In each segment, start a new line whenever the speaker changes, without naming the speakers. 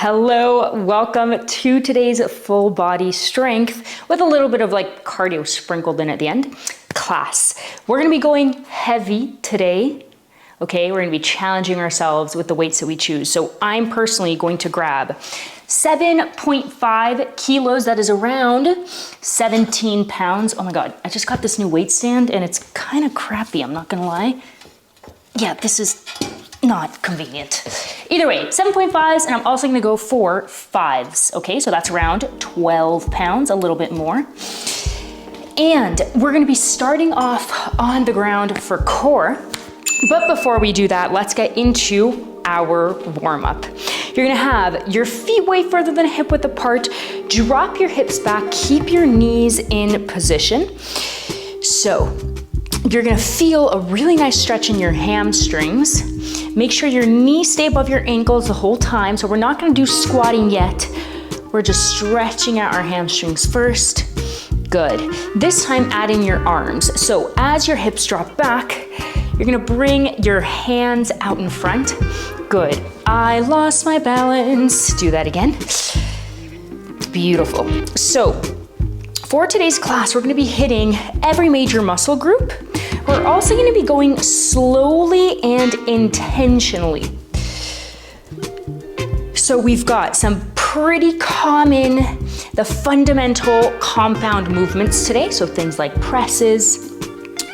Hello, welcome to today's full body strength with a little bit of like cardio sprinkled in at the end class. We're gonna be going heavy today. Okay, we're gonna be challenging ourselves with the weights that we choose. So I'm personally going to grab 7.5 kilos, that is around 17 pounds. Oh my God, I just got this new weight stand and it's kind of crappy, I'm not gonna lie. Yeah, this is not convenient. Either way, 7.5s, and I'm also gonna go for 5s, okay? So that's around 12 pounds, a little bit more. And we're gonna be starting off on the ground for core. But before we do that, let's get into our warm-up. You're gonna have your feet way further than hip width apart, drop your hips back, keep your knees in position. So you're gonna feel a really nice stretch in your hamstrings. Make sure your knees stay above your ankles the whole time. So we're not gonna do squatting yet. We're just stretching out our hamstrings first. Good. This time add in your arms. So as your hips drop back, you're gonna bring your hands out in front. Good. I lost my balance. Do that again. Beautiful. So for today's class, we're gonna be hitting every major muscle group. We're also gonna be going slowly and intentionally. So we've got some pretty common, the fundamental compound movements today. So things like presses,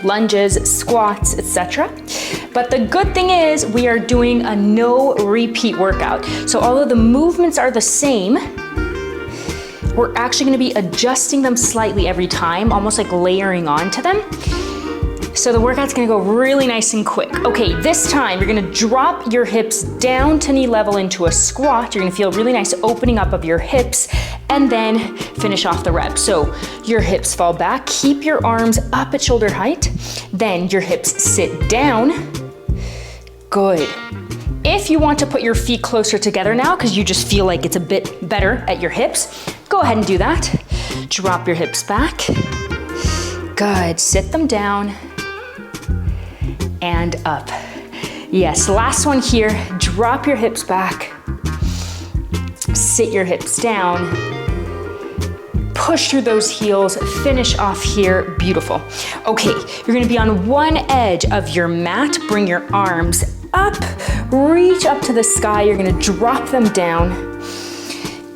lunges, squats, etc. But the good thing is we are doing a no repeat workout. So although the movements are the same, we're actually gonna be adjusting them slightly every time, almost like layering onto them. So the workout's gonna go really nice and quick. Okay, this time you're gonna drop your hips down to knee level into a squat. You're gonna feel really nice opening up of your hips and then finish off the rep. So your hips fall back, keep your arms up at shoulder height, then your hips sit down. Good. If you want to put your feet closer together now because you just feel like it's a bit better at your hips, go ahead and do that. Drop your hips back. Good, sit them down and up. Yes, last one here, drop your hips back, sit your hips down, push through those heels, finish off here, beautiful. Okay, you're gonna be on one edge of your mat, bring your arms up, reach up to the sky, you're gonna drop them down.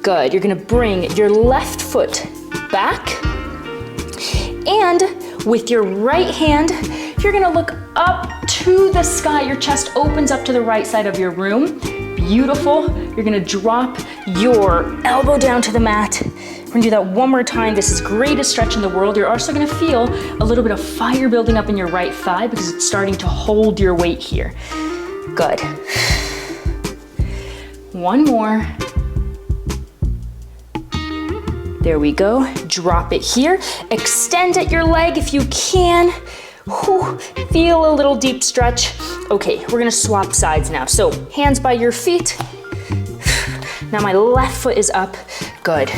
Good, you're gonna bring your left foot back, and with your right hand, you're gonna look up to the sky. Your chest opens up to the right side of your room. Beautiful. You're gonna drop your elbow down to the mat. We're gonna do that one more time. This is greatest stretch in the world. You're also gonna feel a little bit of fire building up in your right thigh because it's starting to hold your weight here. Good. One more. There we go. Drop it here. Extend at your leg if you can. Whew. Feel a little deep stretch. Okay, we're gonna swap sides now. So hands by your feet. Now my left foot is up. Good.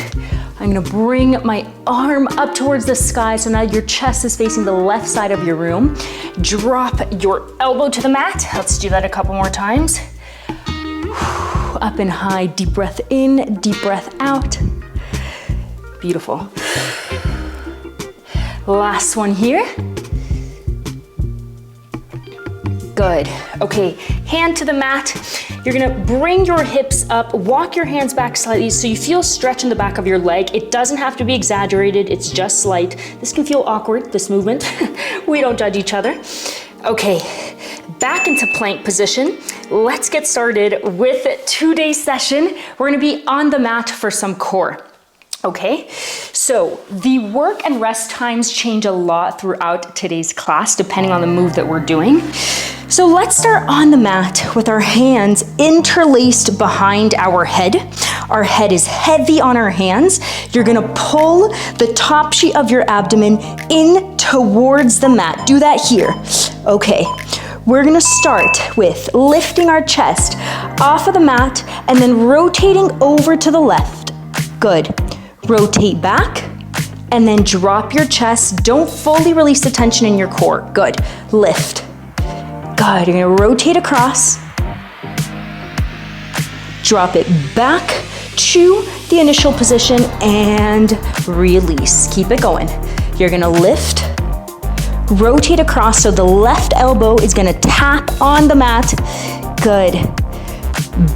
I'm gonna bring my arm up towards the sky. So now your chest is facing the left side of your room. Drop your elbow to the mat. Let's do that a couple more times. Up and high, deep breath in, deep breath out. Beautiful. Last one here. Good. Okay, hand to the mat. You're gonna bring your hips up, walk your hands back slightly so you feel stretch in the back of your leg. It doesn't have to be exaggerated, it's just slight. This can feel awkward, this movement. We don't judge each other. Okay, back into plank position. Let's get started with today's session. We're gonna be on the mat for some core. Okay, so the work and rest times change a lot throughout today's class depending on the move that we're doing. So let's start on the mat with our hands interlaced behind our head. Our head is heavy on our hands. You're gonna pull the top sheet of your abdomen in towards the mat. Do that here. Okay, we're gonna start with lifting our chest off of the mat and then rotating over to the left. Good. Rotate back and then drop your chest. Don't fully release the tension in your core. Good. Lift. Good. You're gonna rotate across. Drop it back to the initial position and release. Keep it going. You're gonna lift, rotate across so the left elbow is gonna tap on the mat. Good.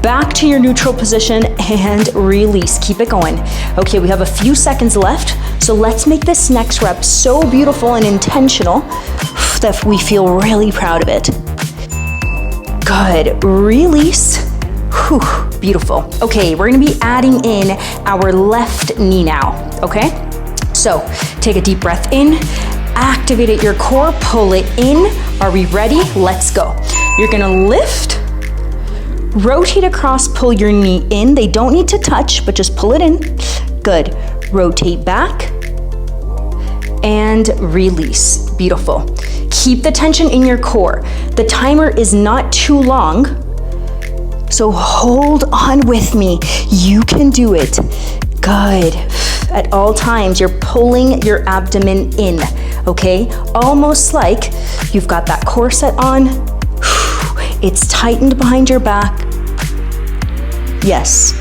Back to your neutral position and release. Keep it going. Okay, we have a few seconds left, so let's make this next rep so beautiful and intentional that we feel really proud of it. Good. Release. Whew, beautiful. Okay, we're gonna be adding in our left knee now, okay? So take a deep breath in, activate at your core, pull it in. Are we ready? Let's go. You're gonna lift, rotate across, pull your knee in. They don't need to touch, but just pull it in. Good. Rotate back and release. Beautiful. Keep the tension in your core. The timer is not too long, so hold on with me. You can do it. Good. At all times, you're pulling your abdomen in, okay? Almost like you've got that corset on. It's tightened behind your back. Yes.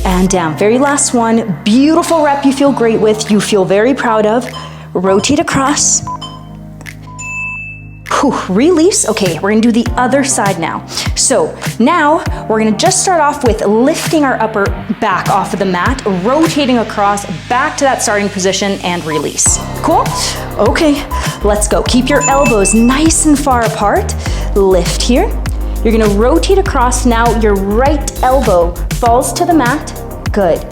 And down. Very last one. Beautiful rep you feel great with, you feel very proud of. Rotate across. Release. Okay, we're gonna do the other side now. So now we're gonna just start off with lifting our upper back off of the mat, rotating across back to that starting position and release. Cool? Okay, let's go. Keep your elbows nice and far apart. Lift here. You're gonna rotate across. Now your right elbow falls to the mat. Good.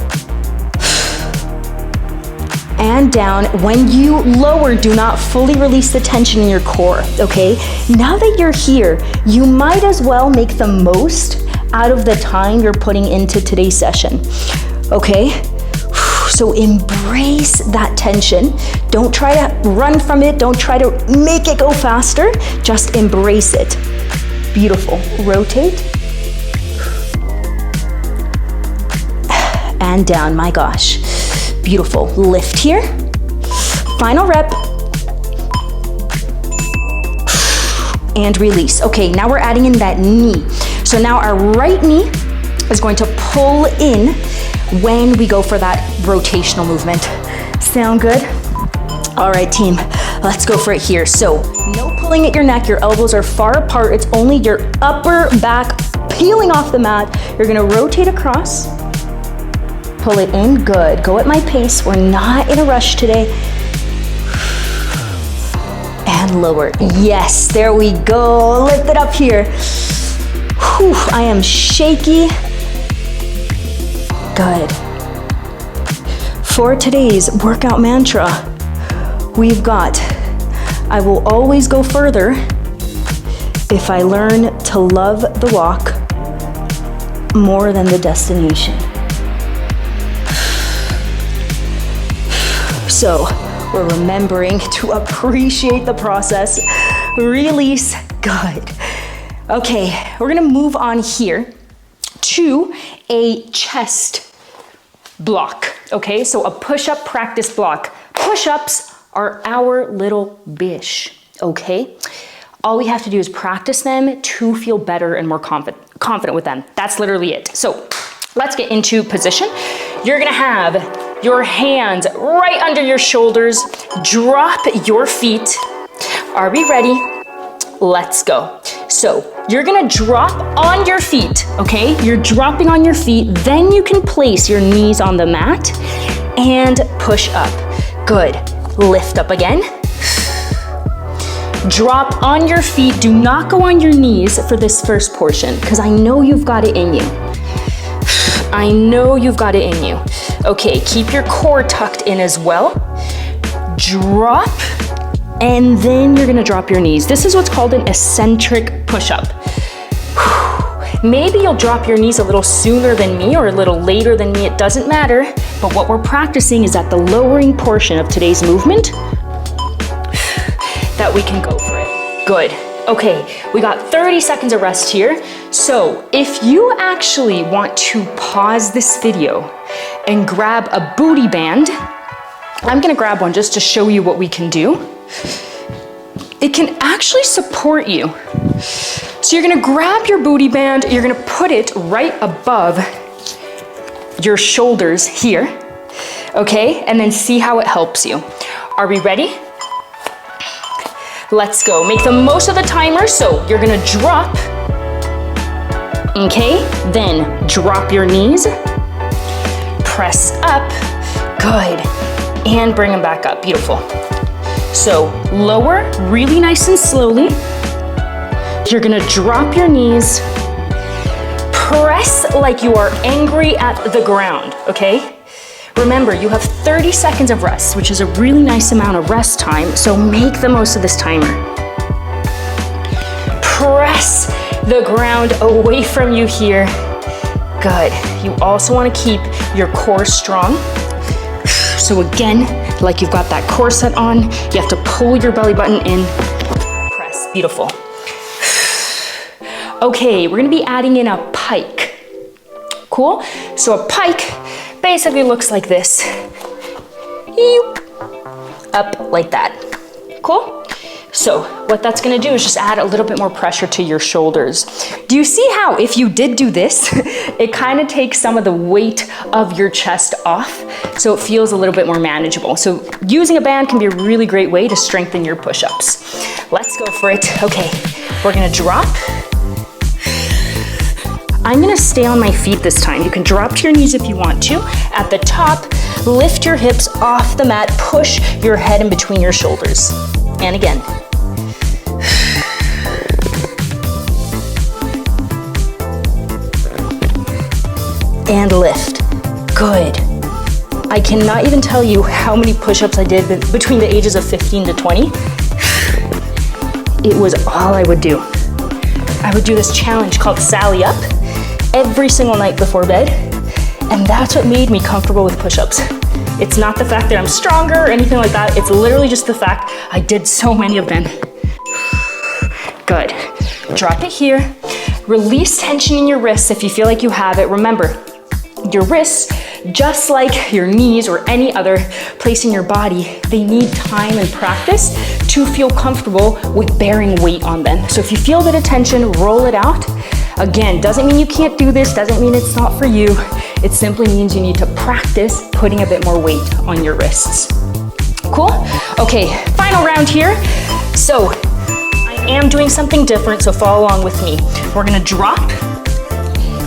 And down. When you lower, do not fully release the tension in your core, okay? Now that you're here, you might as well make the most out of the time you're putting into today's session, okay? So embrace that tension. Don't try to run from it. Don't try to make it go faster. Just embrace it. Beautiful. Rotate. And down, my gosh. Beautiful. Lift here. Final rep. And release. Okay, now we're adding in that knee. So now our right knee is going to pull in when we go for that rotational movement. Sound good? All right, team, let's go for it here. So no pulling at your neck. Your elbows are far apart. It's only your upper back peeling off the mat. You're gonna rotate across. Pull it in, good. Go at my pace. We're not in a rush today. And lower. Yes, there we go. Lift it up here. Whew, I am shaky. Good. For today's workout mantra, we've got, I will always go further if I learn to love the walk more than the destination. So we're remembering to appreciate the process. Release, good. Okay, we're gonna move on here to a chest block, okay? So a push-up practice block. Push-ups are our little bish, okay? All we have to do is practice them to feel better and more confident with them. That's literally it. So let's get into position. You're gonna have your hands right under your shoulders. Drop your feet. Are we ready? Let's go. So you're gonna drop on your feet, okay? You're dropping on your feet, then you can place your knees on the mat and push up. Good. Lift up again. Drop on your feet. Do not go on your knees for this first portion because I know you've got it in you. I know you've got it in you. Okay, keep your core tucked in as well. Drop, and then you're gonna drop your knees. This is what's called an eccentric push-up. Maybe you'll drop your knees a little sooner than me or a little later than me, it doesn't matter. But what we're practicing is at the lowering portion of today's movement that we can go for it. Good. Okay, we got 30 seconds of rest here. So if you actually want to pause this video and grab a booty band, I'm gonna grab one just to show you what we can do. It can actually support you So you're gonna grab your booty band, you're gonna put it right above your shoulders here, okay? And then see how it helps you. Are we ready? Let's go. Make the most of the timer. So you're gonna drop, okay? Then drop your knees, press up, good. And bring them back up, beautiful. So lower, really nice and slowly. You're gonna drop your knees, press like you are angry at the ground, okay? Remember, you have 30 seconds of rest, which is a really nice amount of rest time, so make the most of this timer. Press the ground away from you here. Good. You also wanna keep your core strong. So again, like you've got that corset on, you have to pull your belly button in, press, beautiful. Okay, we're gonna be adding in a pike. Cool? So a pike basically looks like this. Up like that. Cool? So what that's gonna do is just add a little bit more pressure to your shoulders. Do you see how if you did do this, it kind of takes some of the weight of your chest off, so it feels a little bit more manageable. So using a band can be a really great way to strengthen your push-ups. Let's go for it. Okay, we're gonna drop. I'm gonna stay on my feet this time. You can drop to your knees if you want to. At the top, lift your hips off the mat, push your head in between your shoulders. And again. And lift. Good. I cannot even tell you how many push-ups I did between the ages of 15 to 20. It was all I would do. I would do this challenge called Sally Up every single night before bed, and that's what made me comfortable with push-ups. It's not the fact that I'm stronger or anything like that, it's literally just the fact I did so many of them. Good. Drop it here. Release tension in your wrists if you feel like you have it. Remember, your wrists, just like your knees or any other place in your body, they need time and practice to feel comfortable with bearing weight on them. So if you feel a bit of tension, roll it out. Again, doesn't mean you can't do this, doesn't mean it's not for you. It simply means you need to practice putting a bit more weight on your wrists. Cool? Okay, final round here. So I am doing something different, so follow along with me. We're gonna drop,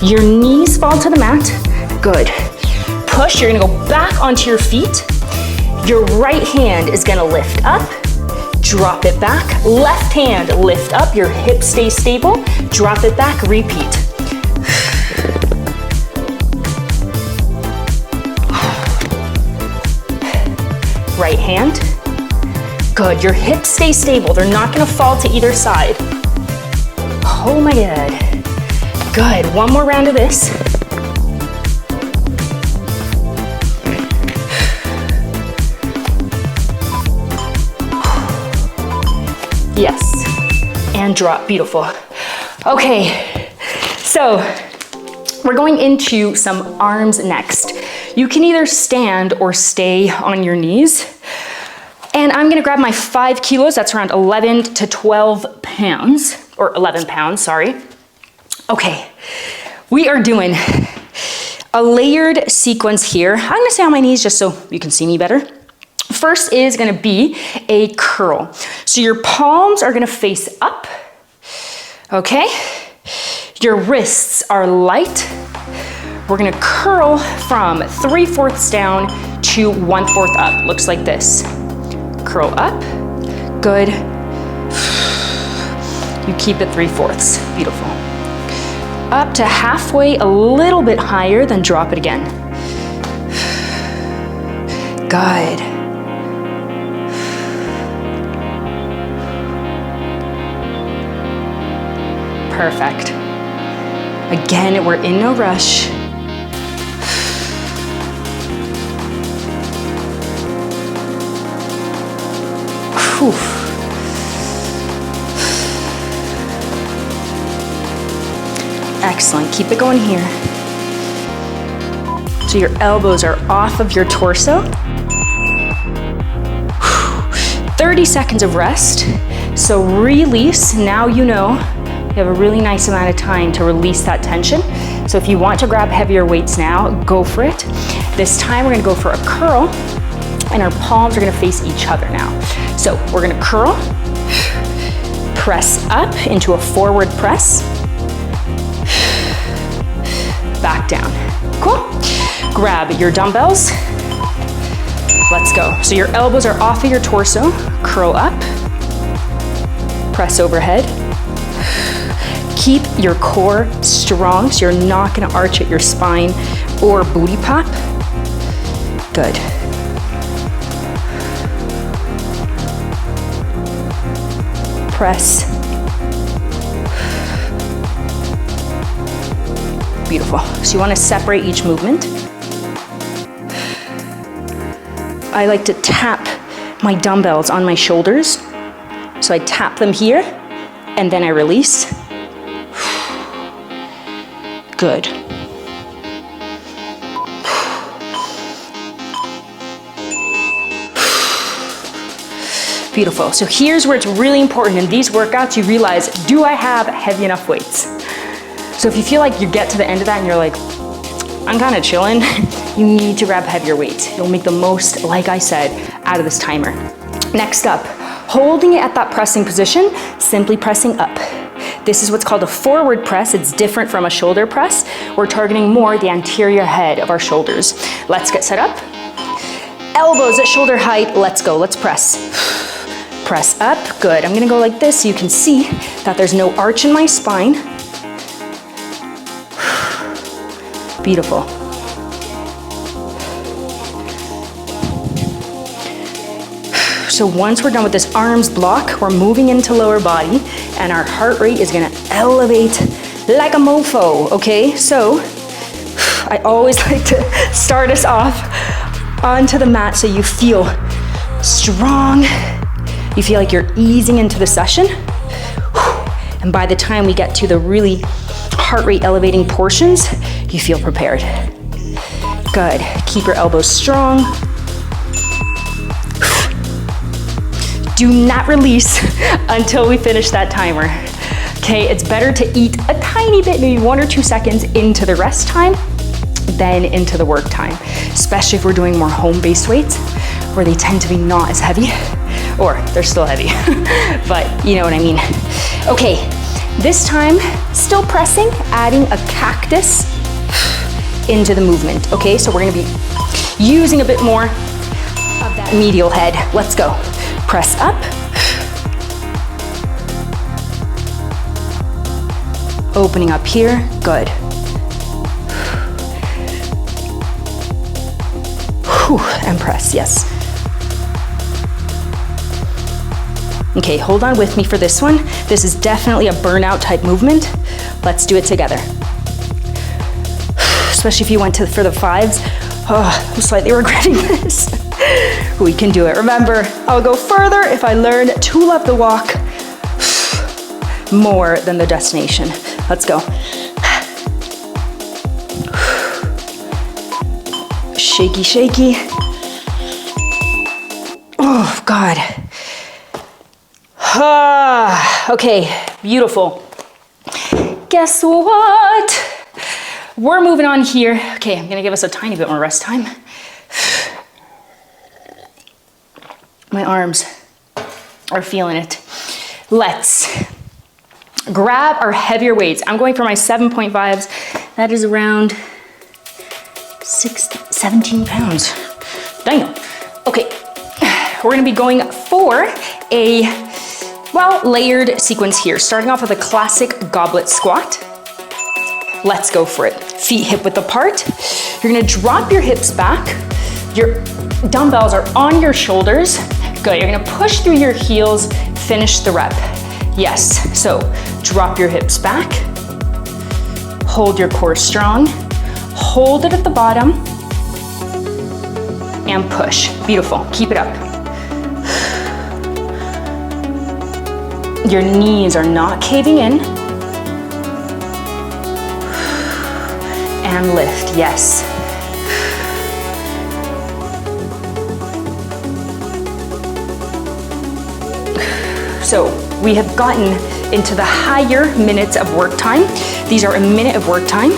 your knees fall to the mat, good. Push, you're gonna go back onto your feet. Your right hand is gonna lift up, drop it back, left hand lift up, your hips stay stable, drop it back, repeat. Right hand, good, your hips stay stable, they're not gonna fall to either side. Oh my God, good, one more round of this. Yes, and drop, beautiful. Okay, so we're going into some arms next. You can either stand or stay on your knees. And I'm gonna grab my 5 kilos, that's around 11 to 12 pounds, or 11 pounds, sorry. Okay, we are doing a layered sequence here. I'm gonna stay on my knees just so you can see me better. First is gonna be a curl. So your palms are gonna face up, okay? Your wrists are light. We're gonna curl from 3/4 down to 1/4 up. Looks like this. Curl up, good. You keep it 3/4, beautiful. Up to halfway, a little bit higher, then drop it again. Good. Perfect. Again, we're in no rush. Whew. Excellent, keep it going here. So your elbows are off of your torso. 30 seconds of rest. So release, now you know You have a really nice amount of time to release that tension. So if you want to grab heavier weights now, go for it. This time we're gonna go for a curl, and our palms are gonna face each other now. So we're gonna curl, press up into a forward press, back down. Cool. Grab your dumbbells. Let's go. So your elbows are off of your torso, curl up, press overhead. Keep your core strong so you're not gonna arch at your spine or booty pop. Good. Press. Beautiful. So you wanna separate each movement. I like to tap my dumbbells on my shoulders. So I tap them here and then I release. Good. Beautiful. So here's where it's really important in these workouts, you realize, do I have heavy enough weights? So if you feel like you get to the end of that and you're like, I'm kind of chilling, you need to grab heavier weights. You'll make the most, like I said, out of this timer. Next up, holding it at that pressing position, simply pressing up. This is what's called a forward press. It's different from a shoulder press. We're targeting more the anterior head of our shoulders. Let's get set up. Elbows at shoulder height. Let's go, let's press. Press up, good. I'm gonna go like this so you can see that there's no arch in my spine. Beautiful. So once we're done with this arms block, we're moving into lower body and our heart rate is gonna elevate like a mofo, okay? So I always like to start us off onto the mat so you feel strong. You feel like you're easing into the session. And by the time we get to the really heart rate elevating portions, you feel prepared. Good. Keep your elbows strong. Do not release until we finish that timer. Okay, it's better to eat a tiny bit, maybe 1 or 2 seconds into the rest time than into the work time, especially if we're doing more home-based weights where they tend to be not as heavy, or they're still heavy, but you know what I mean. Okay, this time, still pressing, adding a cactus into the movement, okay? So we're gonna be using a bit more of that medial head. Let's go. Press up. Opening up here, good. And press, yes. Okay, hold on with me for this one. This is definitely a burnout type movement. Let's do it together. Especially if you went for the 5s. Oh, I'm slightly regretting this. We can do it. Remember, I'll go further if I learn to love the walk more than the destination. Let's go. Shaky, shaky. Oh, God. Okay, beautiful. Guess what? We're moving on here. Okay, I'm gonna give us a tiny bit more rest time. My arms are feeling it. Let's grab our heavier weights. I'm going for my 7.5s. That is around 17 pounds. Damn. Okay, we're gonna be going for a, well, layered sequence here. Starting off with a classic goblet squat. Let's go for it. Feet hip width apart. You're gonna drop your hips back. Your dumbbells are on your shoulders. Good, you're gonna push through your heels, finish the rep. Yes, so drop your hips back. Hold your core strong. Hold it at the bottom. And push, beautiful, keep it up. Your knees are not caving in. And lift, yes. So we have gotten into the higher minutes of work time. These are a minute of work time.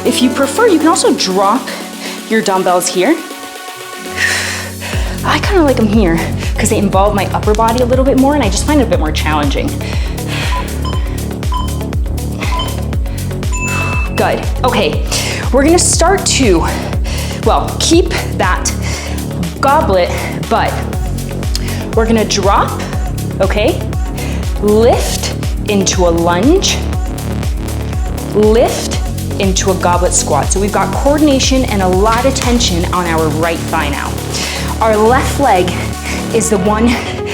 If you prefer, you can also drop your dumbbells here. I kind of like them here because they involve my upper body a little bit more, and I just find it a bit more challenging. Good. Okay, we're gonna start to, well, keep that goblet, but we're gonna drop, okay? Lift into a lunge, lift into a goblet squat. So we've got coordination and a lot of tension on our right thigh now. Our left leg is the one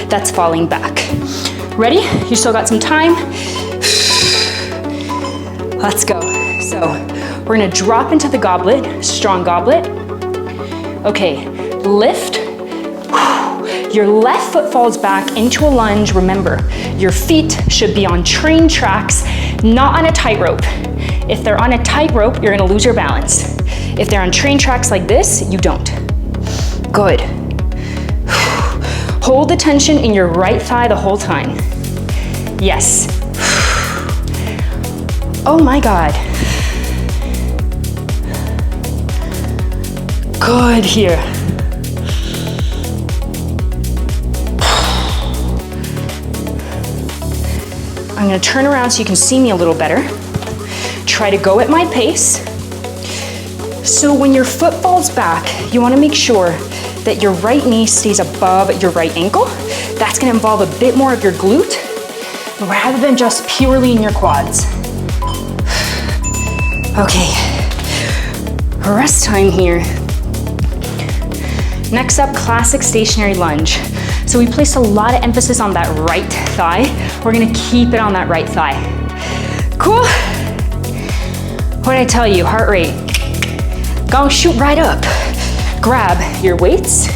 that's falling back. Ready? You still got some time. Let's go. So we're gonna drop into the goblet, strong goblet. Okay, lift. Your left foot falls back into a lunge. Remember, your feet should be on train tracks, not on a tightrope. If they're on a tightrope, you're gonna lose your balance. If they're on train tracks like this, you don't. Good. Hold the tension in your right thigh the whole time. Yes. Oh my God. Good here. I'm gonna turn around so you can see me a little better. Try to go at my pace. So when your foot falls back, you wanna make sure that your right knee stays above your right ankle. That's gonna involve a bit more of your glute rather than just purely in your quads. Okay, rest time here. Next up, classic stationary lunge. So we placed a lot of emphasis on that right thigh. We're gonna keep it on that right thigh. Cool? What did I tell you? Heart rate. Go shoot right up. Grab your weights,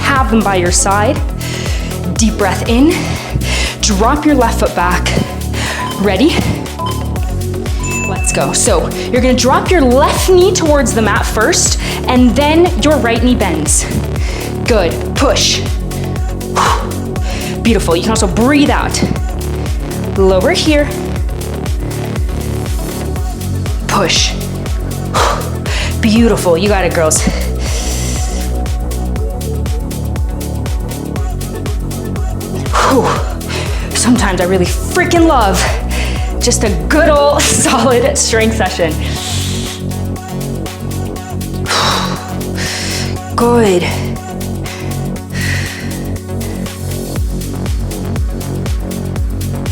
have them by your side. Deep breath in, drop your left foot back. Ready? Let's go. So you're gonna drop your left knee towards the mat first, and then your right knee bends. Good, push. Beautiful, you can also breathe out. Lower here. Push. Beautiful, you got it, girls. Sometimes I really freaking love just a good old solid strength session. Good.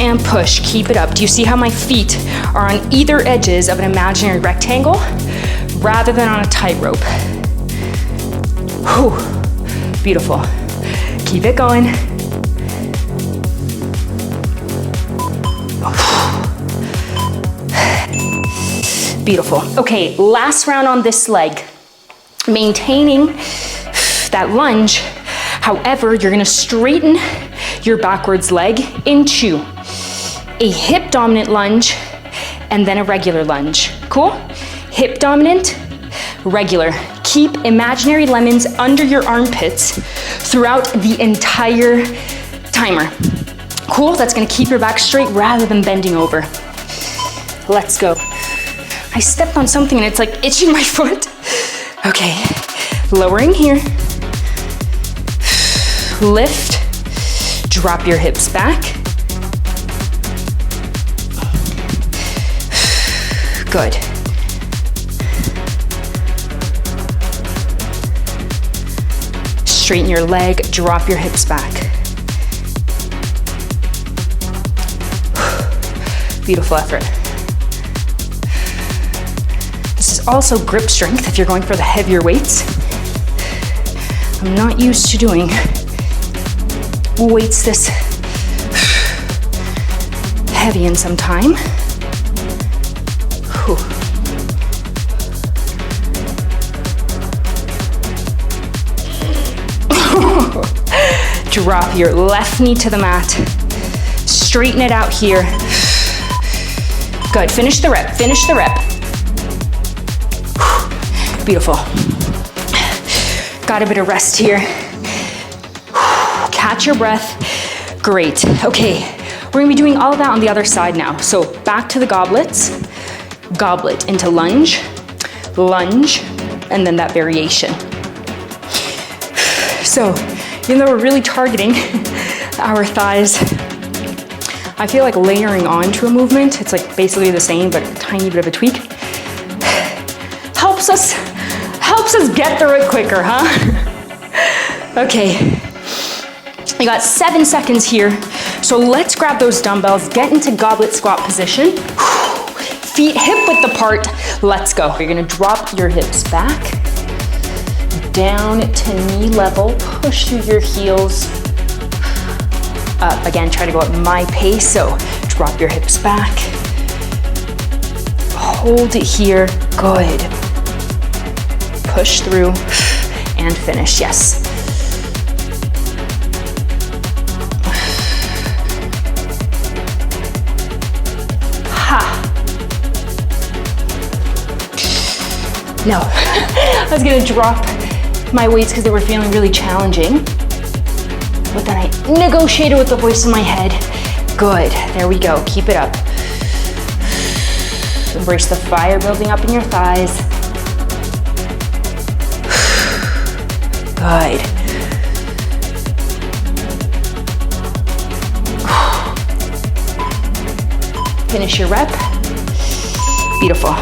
And push, keep it up. Do you see how my feet are on either edges of an imaginary rectangle rather than on a tightrope? Beautiful. Keep it going. Beautiful. Okay, last round on this leg. Maintaining that lunge. However, you're gonna straighten your backwards leg into a hip dominant lunge and then a regular lunge. Cool? Hip dominant, regular. Keep imaginary lemons under your armpits throughout the entire timer. Cool? That's gonna keep your back straight rather than bending over. Let's go. I stepped on something and it's like itching my foot. Okay, lowering here. Lift, drop your hips back. Good. Straighten your leg, drop your hips back. Beautiful effort. This is also grip strength if you're going for the heavier weights. I'm not used to doing weights this heavy in some time. Whew. Drop your left knee to the mat. Straighten it out here. Good, finish the rep, finish the rep. Beautiful. Got a bit of rest here. Catch your breath. Great. Okay, we're gonna be doing all of that on the other side now. So back to the goblets, goblet into lunge, lunge, and then that variation. So even though we're really targeting our thighs, I feel like layering onto a movement, it's like basically the same, but a tiny bit of a tweak, helps us get through it quicker, huh? Okay, you got 7 seconds here. So let's grab those dumbbells, get into goblet squat position. Feet hip width apart, let's go. You're gonna drop your hips back, down to knee level, push through your heels. Up, again, try to go at my pace, so drop your hips back. Hold it here, good. Push through and finish, yes. No, I was gonna drop my weights because they were feeling really challenging, but then I negotiated with the voice in my head. Good, there we go, keep it up. Embrace the fire building up in your thighs. Good. Finish your rep. Beautiful.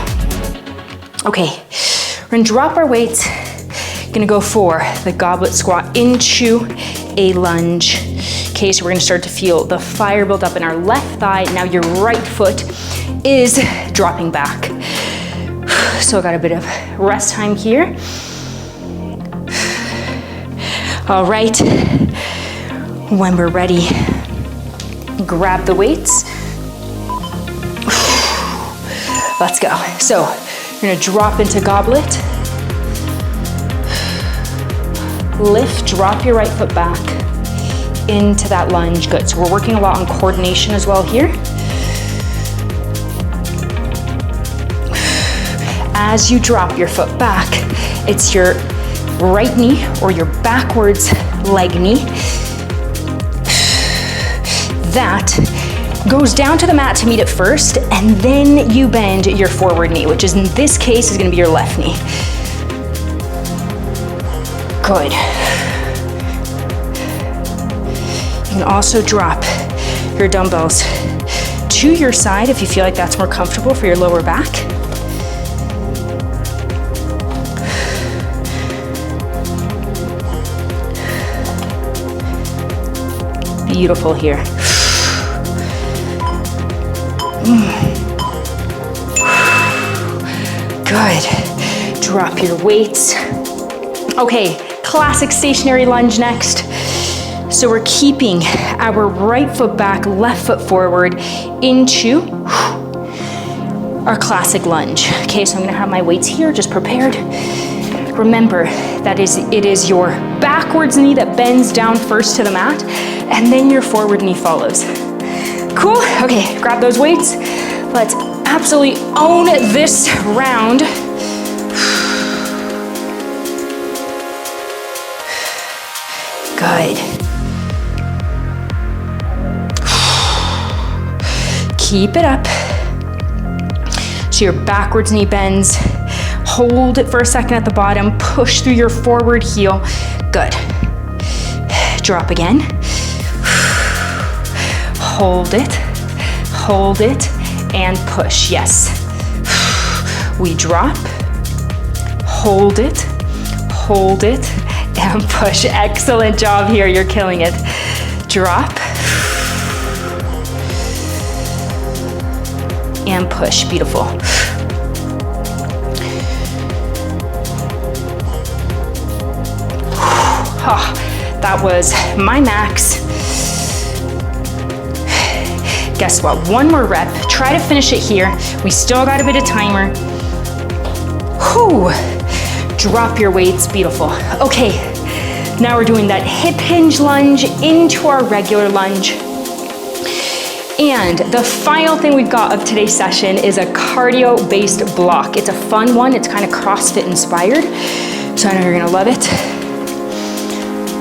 Okay. We're gonna drop our weights, gonna go for the goblet squat into a lunge. Okay, so we're gonna start to feel the fire build up in our left thigh. Now your right foot is dropping back. So I got a bit of rest time here. All right, when we're ready, grab the weights. Let's go. So we're gonna drop into goblet. Lift, drop your right foot back into that lunge. Good, so we're working a lot on coordination as well here. As you drop your foot back, it's your right knee or your backwards leg knee that goes down to the mat to meet it first, and then you bend your forward knee, which is in this case is gonna be your left knee. Good. You can also drop your dumbbells to your side if you feel like that's more comfortable for your lower back. Beautiful here. Good. Drop your weights. Okay, classic stationary lunge next. So we're keeping our right foot back, left foot forward into our classic lunge. Okay, so I'm gonna have my weights here, just prepared. Remember, it is your backwards knee that bends down first to the mat, and then your forward knee follows. Cool, okay, grab those weights. Let's absolutely own this round. Good. Keep it up. So your backwards knee bends. Hold it for a second at the bottom. Push through your forward heel. Good. Drop again. Hold it, and push, yes. We drop, hold it, and push. Excellent job here, you're killing it. Drop, and push, beautiful. That was my max. Guess what, one more rep. Try to finish it here. We still got a bit of timer. Whew. Drop your weights, beautiful. Okay, now we're doing that hip hinge lunge into our regular lunge. And the final thing we've got of today's session is a cardio-based block. It's a fun one, it's kind of CrossFit inspired, so I know you're gonna love it.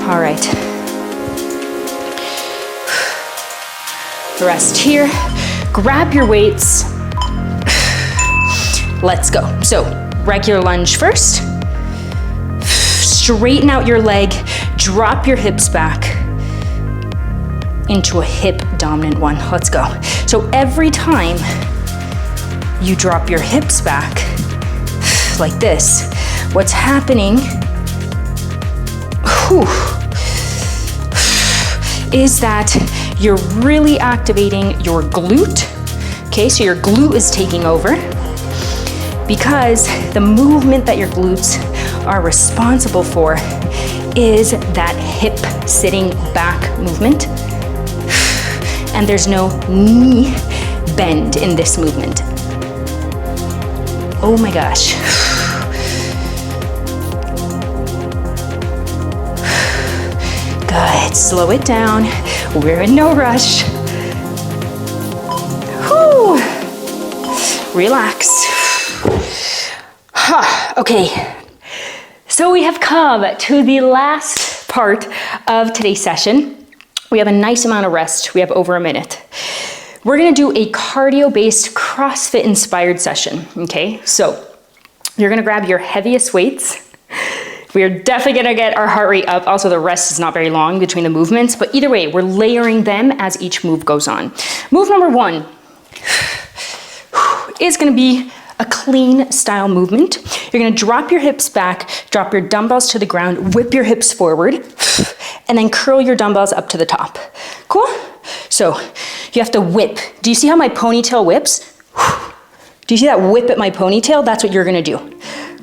All right. rest here. Grab your weights. Let's go. So regular lunge first. Straighten out your leg, drop your hips back into a hip dominant one. Let's go. So every time you drop your hips back like this, what's happening is that you're really activating your glute. Okay, so your glute is taking over because the movement that your glutes are responsible for is that hip sitting back movement. And there's no knee bend in this movement. Oh my gosh. Good, slow it down. We're in no rush. Whew. Relax. Okay, so we have come to the last part of today's session. We have a nice amount of rest. We have over a minute. We're gonna do a cardio-based CrossFit-inspired session, okay? So you're gonna grab your heaviest weights. We are definitely gonna get our heart rate up. Also, the rest is not very long between the movements, but either way, we're layering them as each move goes on. Move number one is gonna be a clean style movement. You're gonna drop your hips back, drop your dumbbells to the ground, whip your hips forward, and then curl your dumbbells up to the top. Cool? So you have to whip. Do you see how my ponytail whips? Do you see that whip at my ponytail? That's what you're gonna do.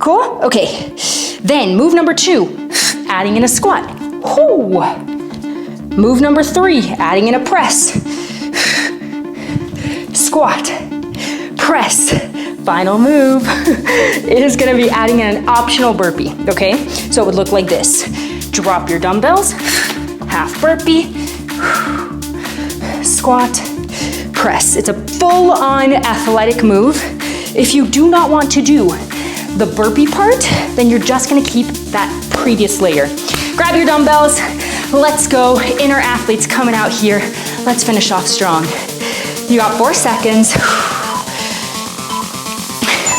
Cool? Okay. Then move number two, adding in a squat. Whoo. Move number three, adding in a press. Squat, press. Final move is gonna be adding in an optional burpee, okay? So it would look like this. Drop your dumbbells, half burpee, squat, press. It's a full-on athletic move. If you do not want to do the burpee part, then you're just gonna keep that previous layer. Grab your dumbbells, let's go. Inner athletes coming out here. Let's finish off strong. You got 4 seconds.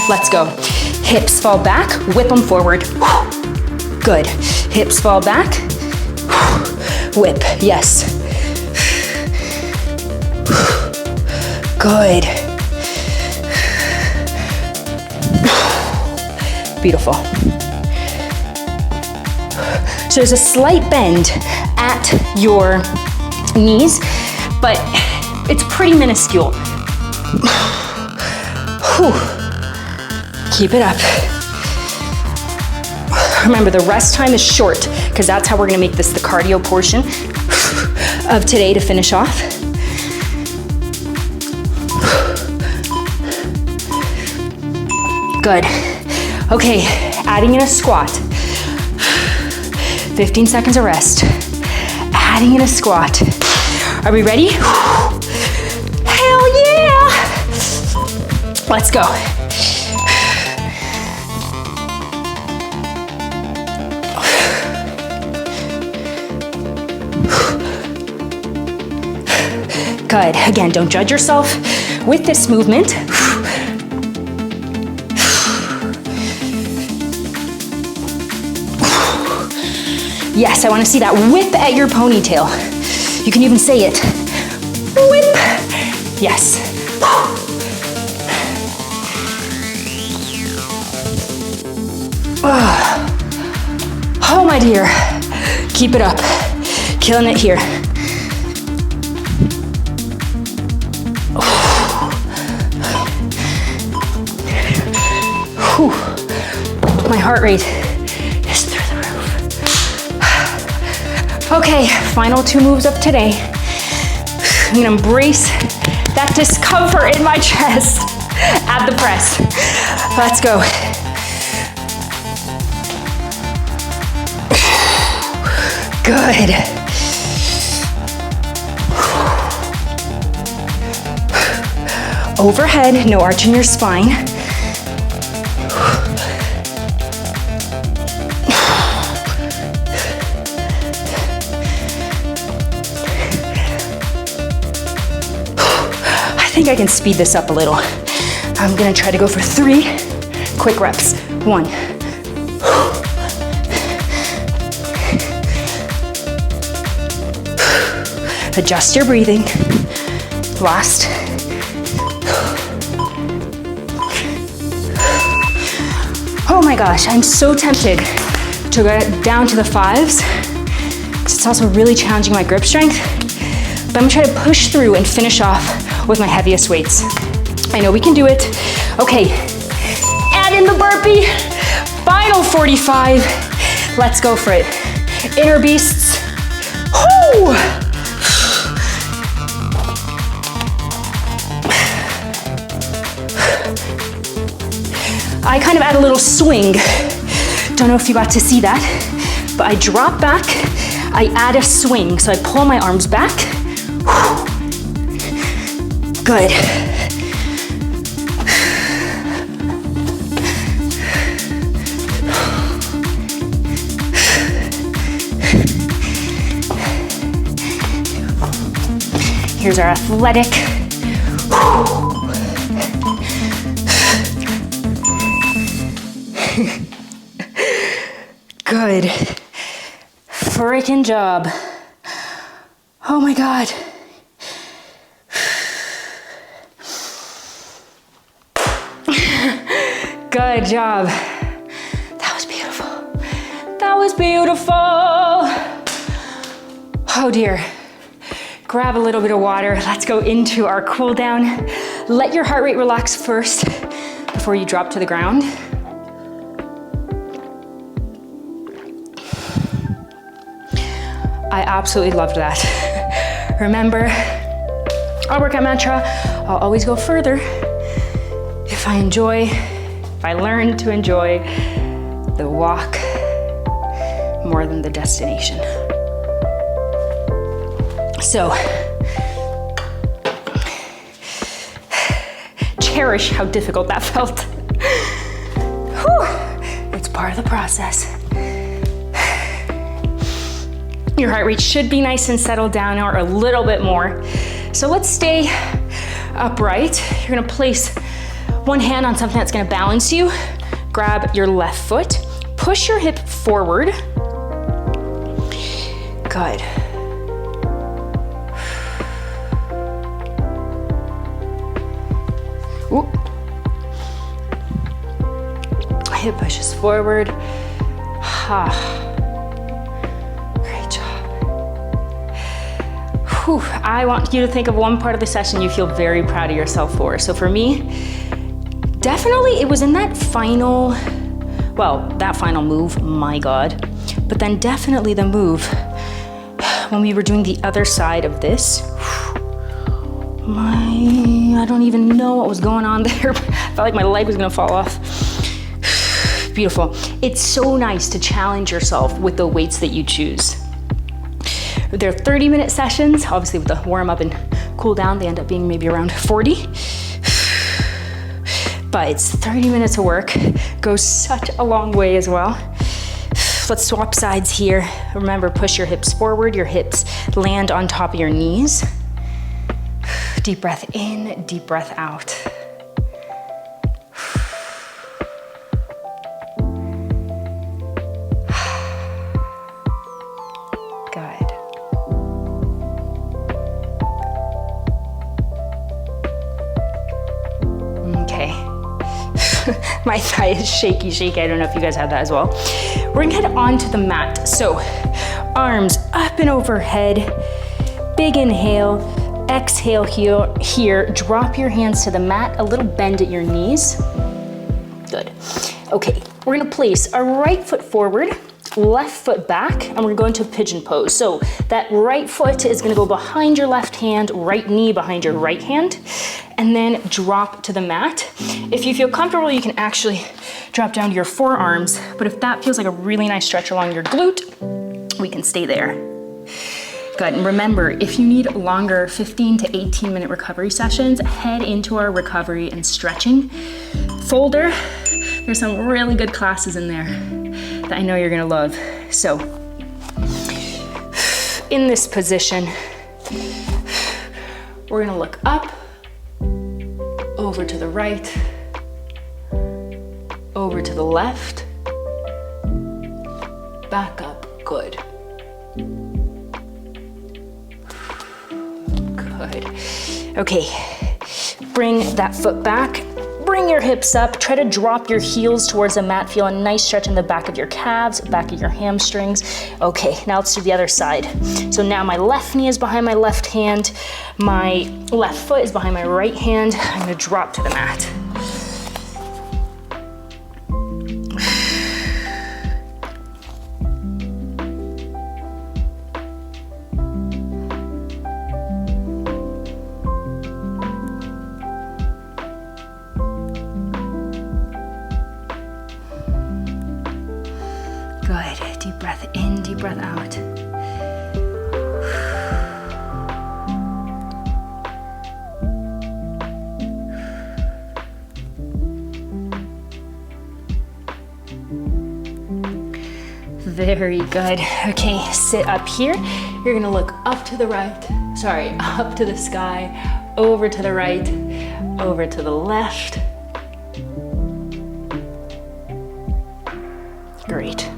Let's go. Hips fall back, whip them forward. Good. Hips fall back, whip, yes. Good. Beautiful. So there's a slight bend at your knees, but it's pretty minuscule. Keep it up. Remember, the rest time is short because that's how we're gonna make this the cardio portion of today to finish off. Good. Okay, adding in a squat. 15 seconds of rest. Adding in a squat. Are we ready? Hell yeah! Let's go. Good. Again, don't judge yourself with this movement. Yes, I want to see that whip at your ponytail. You can even say it. Whip. Yes. Oh, my dear. Keep it up. Killing it here. My heart rate is through the roof. Okay, final 2 moves of today. I'm gonna embrace that discomfort in my chest. Add the press. Let's go. Good. Overhead, no arch in your spine. think I can speed this up a little. I'm gonna try to go for 3 quick reps. 1. Adjust your breathing. Last. Oh my gosh, I'm so tempted to go down to the 5s. It's also really challenging my grip strength, but I'm gonna try to push through and finish off with my heaviest weights. I know we can do it. Okay, add in the burpee. Final 45. Let's go for it. Inner beasts. Whoo! I kind of add a little swing. Don't know if you got to see that, but I drop back, I add a swing. So I pull my arms back. Good. Here's our athletic. Good. Freaking job. Oh my God. Good job. That was beautiful. That was beautiful. Oh dear. Grab a little bit of water. Let's go into our cool down. Let your heart rate relax first before you drop to the ground. I absolutely loved that. Remember, our workout mantra, I'll always go further if I learn to enjoy the walk more than the destination. So, cherish how difficult that felt. Whew. It's part of the process. Your heart rate should be nice and settled down or a little bit more. So let's stay upright. You're gonna place one hand on something that's gonna balance you. Grab your left foot, push your hip forward. Good. Ooh. Hip pushes forward. Great job. Whew. I want you to think of one part of the session you feel very proud of yourself for. So for me, definitely it was in that final move, my God. But then definitely the move when we were doing the other side of this. I don't even know what was going on there. I felt like my leg was gonna fall off. Beautiful. It's so nice to challenge yourself with the weights that you choose. They're 30-minute sessions. Obviously with the warm up and cool down, they end up being maybe around 40. But it's 30 minutes of work. Goes such a long way as well. Let's swap sides here. Remember, push your hips forward. Your hips land on top of your knees. Deep breath in, deep breath out. Good. Okay. My thigh is shaky. I don't know if you guys have that as well. We're gonna head onto the mat. So, arms up and overhead. Big inhale. Exhale here, drop your hands to the mat, a little bend at your knees. Good. Okay, we're gonna place our right foot forward, left foot back, and we're going to pigeon pose. So that right foot is gonna go behind your left hand, right knee behind your right hand, and then drop to the mat. If you feel comfortable, you can actually drop down to your forearms, but if that feels like a really nice stretch along your glute, we can stay there. Good, and remember, if you need longer 15 to 18 minute recovery sessions, head into our recovery and stretching folder. There's some really good classes in there that I know you're gonna love. So, in this position, we're gonna look up over to the right, over to the left, back up, good. Good. Okay, bring that foot back, bring your hips up, try to drop your heels towards the mat, feel a nice stretch in the back of your calves, back of your hamstrings. Okay, now let's do the other side. So now my left knee is behind my left hand, my left foot is behind my right hand. I'm gonna drop to the mat. Good, deep breath in, deep breath out. Very good. Okay, sit up here. You're gonna look up to the right, up to the sky, over to the right, over to the left. Great.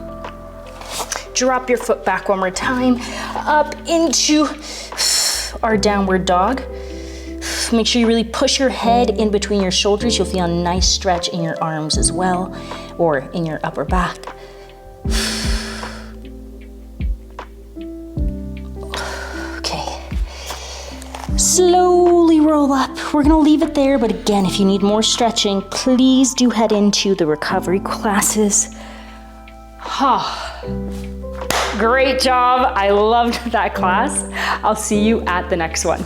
Drop your foot back one more time, up into our downward dog. Make sure you really push your head in between your shoulders. You'll feel a nice stretch in your arms as well, or in your upper back. Okay. Slowly roll up. We're gonna leave it there, but again, if you need more stretching, please do head into the recovery classes. Great job. I loved that class. I'll see you at the next one.